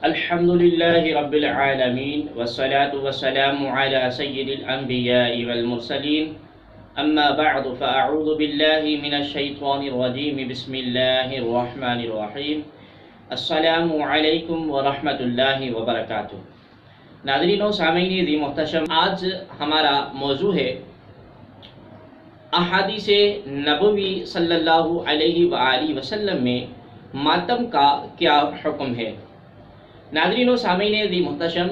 الحمد لله رب العالمين والصلاة والسلام على سيد الأنبياء والمرسلين أما بعد فأعوذ بالله من الشيطان الرجيم بسم الله الرحمن الرحيم السلام علیکم ورحمۃ اللہ وبرکاتہ۔ ناظرین و سامعین ذی محتشم، آج ہمارا موضوع ہے احادیث نبوی صلی اللہ علیہ وآلہ وسلم میں ماتم کا کیا حکم ہے۔ ناظرین و سامعین ذی محتشم،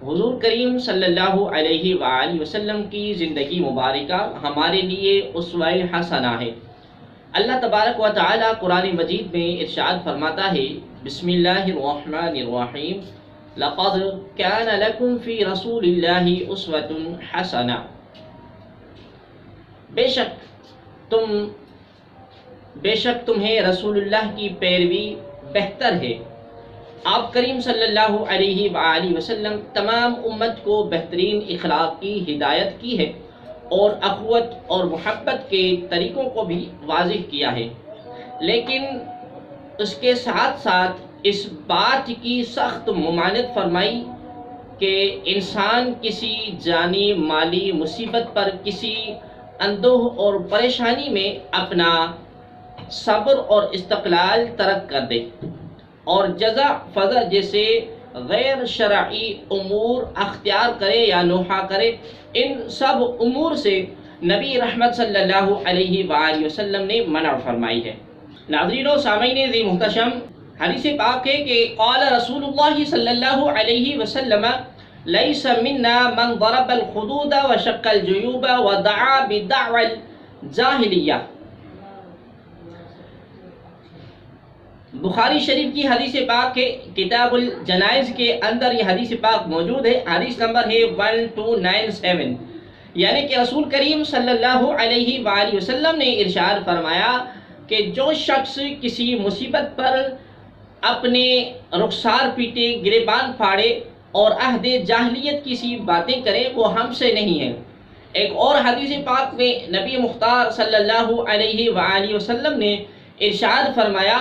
حضور کریم صلی اللہ علیہ وآلہ وسلم کی زندگی مبارکہ ہمارے لیے اسوہ حسنہ ہے۔ اللہ تبارک و تعالی قرآن مجید میں ارشاد فرماتا ہے، بسم اللہ الرحمن الرحیم، لقد کان لکم فی رسول اللہ اسوۃ حسنہ، بے شک تمہیں رسول اللہ کی پیروی بہتر ہے۔ آپ کریم صلی اللہ علیہ وآلہ وسلم تمام امت کو بہترین اخلاق کی ہدایت کی ہے اور اخوت اور محبت کے طریقوں کو بھی واضح کیا ہے، لیکن اس کے ساتھ ساتھ اس بات کی سخت ممانعت فرمائی کہ انسان کسی جانی مالی مصیبت پر، کسی اندوہ اور پریشانی میں اپنا صبر اور استقلال ترک کر دے اور جزا فضا جیسے غیر شرعی امور اختیار کرے یا نوحہ کرے۔ ان سب امور سے نبی رحمت صلی اللہ علیہ وآلہ وسلم نے منع فرمائی ہے۔ ناظرین و سامعین ذی محتشم، حدیث پاک ہے کہ قال رسول اللہ صلی اللہ علیہ وسلم لیس منا من ضرب الخدود وشق الجیوب ودعا بدعوى الجاہلیہ۔ بخاری شریف کی حدیث پاک ہے، کتاب الجنائز کے اندر یہ حدیث پاک موجود ہے، حدیث نمبر ہے 1297، یعنی کہ رسول کریم صلی اللہ علیہ وآلہ وسلم نے ارشاد فرمایا کہ جو شخص کسی مصیبت پر اپنے رخسار پیٹے، گریبان پھاڑے اور عہد جاہلیت کی سی باتیں کرے وہ ہم سے نہیں ہے۔ ایک اور حدیث پاک میں نبی مختار صلی اللہ علیہ وآلہ وسلم نے ارشاد فرمایا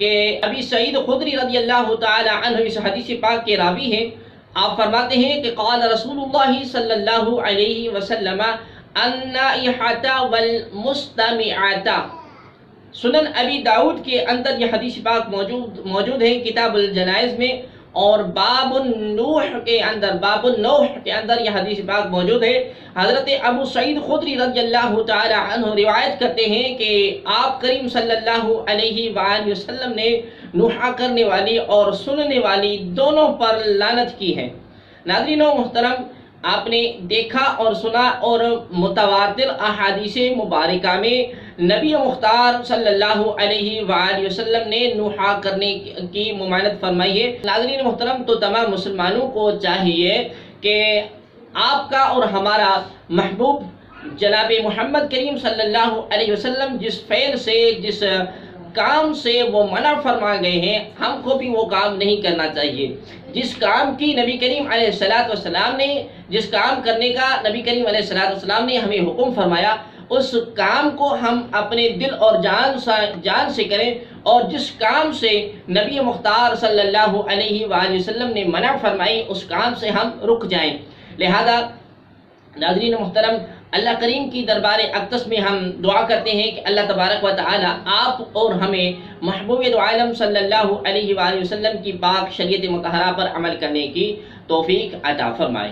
کہ ابی سعید خدری رضی اللہ تعالی عنہ اس حدیث پاک کے راوی ہیں، آپ فرماتے ہیں کہ قال رسول اللہ صلی اللہ علیہ وسلم النائحۃ والمستمعۃ۔ سنن ابی داؤد کے اندر یہ حدیث پاک موجود ہے کتاب الجنائز میں، اور باب النوح کے اندر یہ حدیث پاک موجود ہے۔ حضرت ابو سعید خدری رضی اللہ تعالی عنہ روایت کرتے ہیں کہ آپ کریم صلی اللہ علیہ وآلہ وسلم نے نوحہ کرنے والی اور سننے والی دونوں پر لعنت کی ہے۔ ناظرین و محترم، آپ نے دیکھا اور سنا اور متواتر احادیث مبارکہ میں نبی مختار صلی اللہ علیہ وآلہ وسلم نے نوحہ کرنے کی ممانعت فرمائی ہے۔ ناظرین محترم، تو تمام مسلمانوں کو چاہیے کہ آپ کا اور ہمارا محبوب جناب محمد کریم صلی اللہ علیہ وسلم جس فعل سے، جس کام سے وہ منع فرما گئے ہیں، ہم کو بھی وہ کام نہیں کرنا چاہیے۔ جس کام کی نبی کریم علیہ السلام نے، جس کام کرنے کا نبی کریم علیہ السلام نے ہمیں حکم فرمایا، اس کام کو ہم اپنے دل اور جان سے کریں، اور جس کام سے نبی مختار صلی اللہ علیہ وآلہ وسلم نے منع فرمائی اس کام سے ہم رک جائیں۔ لہذا ناظرین محترم، اللہ کریم کی دربار اقدس میں ہم دعا کرتے ہیں کہ اللہ تبارک و تعالی آپ اور ہمیں محبوب دو عالم صلی اللہ علیہ وآلہ وسلم کی پاک شریعت مطہرہ پر عمل کرنے کی توفیق عطا فرمائے۔